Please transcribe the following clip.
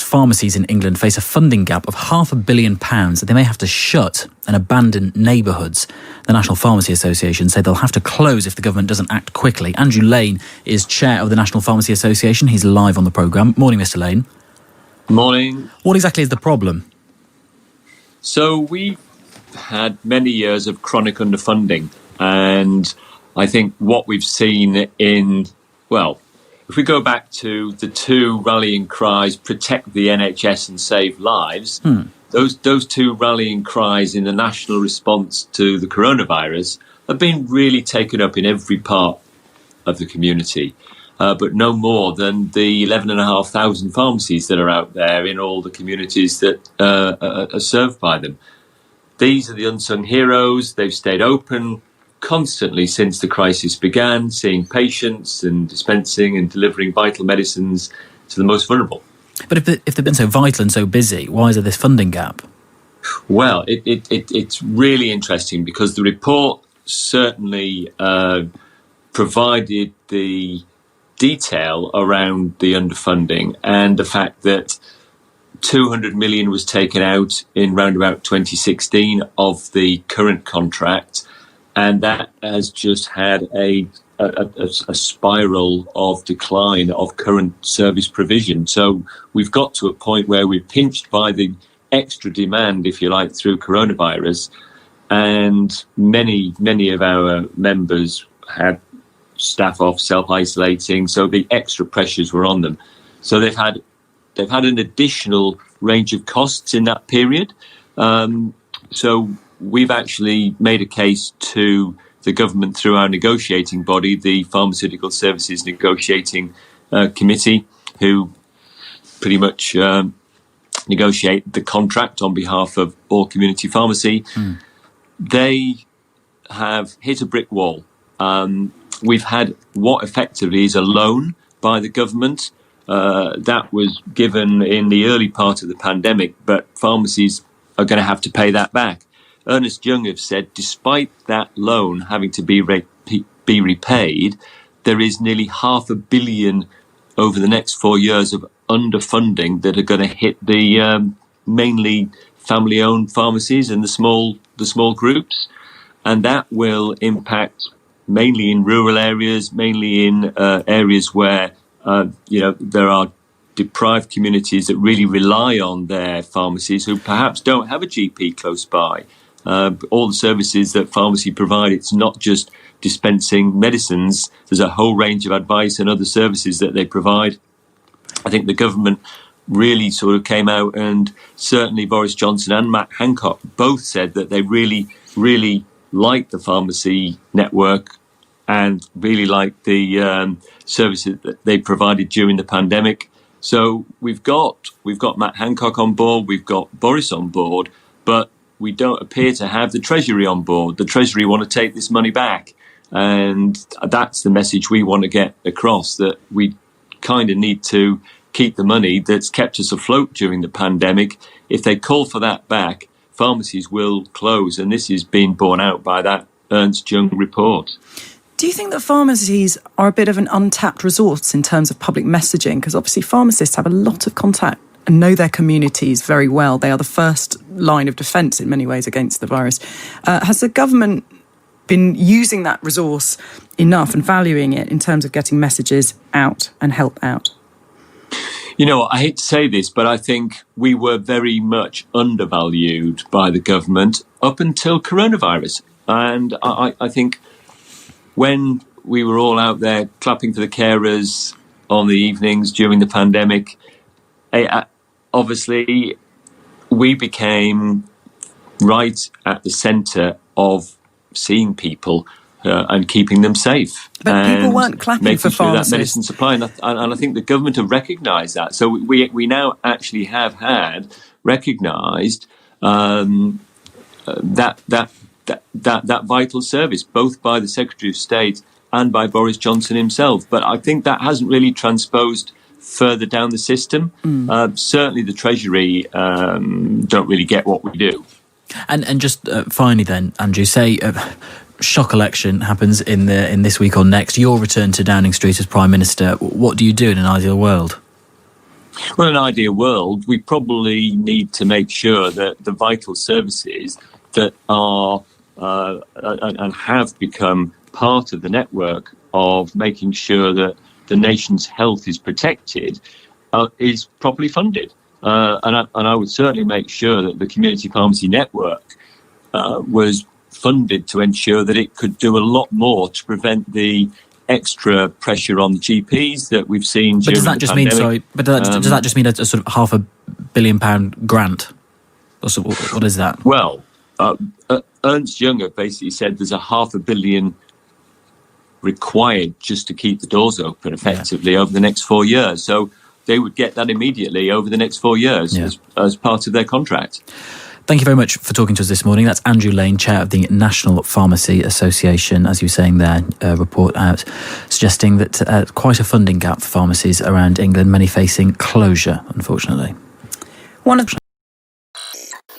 pharmacies in England face a funding gap of £500 million that they may have to shut and abandon neighbourhoods. The National Pharmacy Association say they'll have to close if the government doesn't act quickly. Andrew Lane is chair of the National Pharmacy Association. He's live on the programme. Morning, Mr. Lane. Morning. What exactly is the problem? So we've had many years of chronic underfunding, and I think what we've seen if we go back to the two rallying cries, protect the NHS and save lives, those two rallying cries in the national response to the coronavirus have been really taken up in every part of the community, but no more than the 11,500 pharmacies that are out there in all the communities that are served by them. These are the unsung heroes. They've stayed open constantly since the crisis began, seeing patients and dispensing and delivering vital medicines to the most vulnerable. But if they've been so vital and so busy, why is there this funding gap? Well, it's really interesting because the report certainly provided the detail around the underfunding and the fact that 200 million was taken out in round about 2016 of the current contract, and that has just had a spiral of decline of current service provision. So we've got to a point where we're pinched by the extra demand, if you like, through coronavirus, and many of our members had staff off, self-isolating, so the extra pressures were on them. So they've had an additional range of costs in that period. So we've actually made a case to the government through our negotiating body, the Pharmaceutical Services Negotiating Committee, who pretty much negotiate the contract on behalf of all community pharmacy. They have hit a brick wall. We've had what effectively is a loan by the government that was given in the early part of the pandemic, but pharmacies are going to have to pay that back. Ernst Young have said, despite that loan having to be repaid, there is nearly £500 million over the next 4 years of underfunding that are going to hit the mainly family-owned pharmacies and the small groups, and that will impact mainly in rural areas, mainly in areas where there are deprived communities that really rely on their pharmacies who perhaps don't have a GP close by. All the services that pharmacy provide, it's not just dispensing medicines. There's a whole range of advice and other services that they provide. I think the government really sort of came out, and certainly Boris Johnson and Matt Hancock both said that they really, really like the pharmacy network and really like the services that they provided during the pandemic. So we've got Matt Hancock on board, we've got Boris on board, but we don't appear to have the Treasury on board. The Treasury want to take this money back. And that's the message we want to get across, that we kind of need to keep the money that's kept us afloat during the pandemic. If they call for that back, pharmacies will close. And this is being borne out by that Ernst Young report. Do you think that pharmacies are a bit of an untapped resource in terms of public messaging? Because obviously pharmacists have a lot of contact and know their communities very well. They are the first line of defence in many ways against the virus. Has the government been using that resource enough and valuing it in terms of getting messages out and help out? You know, I hate to say this, but I think we were very much undervalued by the government up until coronavirus. And I think when we were all out there clapping for the carers on the evenings during the pandemic, obviously we became right at the centre of seeing people and keeping them safe. But people weren't clapping for pharmacists. That medicine supply, and I think the government have recognised that. So we now actually have had recognised that vital service, both by the Secretary of State and by Boris Johnson himself. But I think that hasn't really transposed further down the system. Certainly the Treasury don't really get what we do. And just finally then, Andrew, say shock election happens in this week or next, your return to Downing Street as Prime Minister. What do you do in an ideal world? Well, in an ideal world, we probably need to make sure that the vital services that are and have become part of the network of making sure that the nation's health is protected is properly funded. And I would certainly make sure that the community pharmacy network was funded to ensure that it could do a lot more to prevent the extra pressure on the GPs that we've seen during the pandemic. Does that just mean a sort of £500 million grant? What is that? Well, Ernst Young have basically said there's £500 million required just to keep the doors open effectively over the next 4 years. So they would get that immediately over the next 4 years as part of their contract. Thank you very much for talking to us this morning. That's Andrew Lane, Chair of the National Pharmacy Association. As you were saying there, a report out suggesting that quite a funding gap for pharmacies around England, many facing closure, unfortunately. One of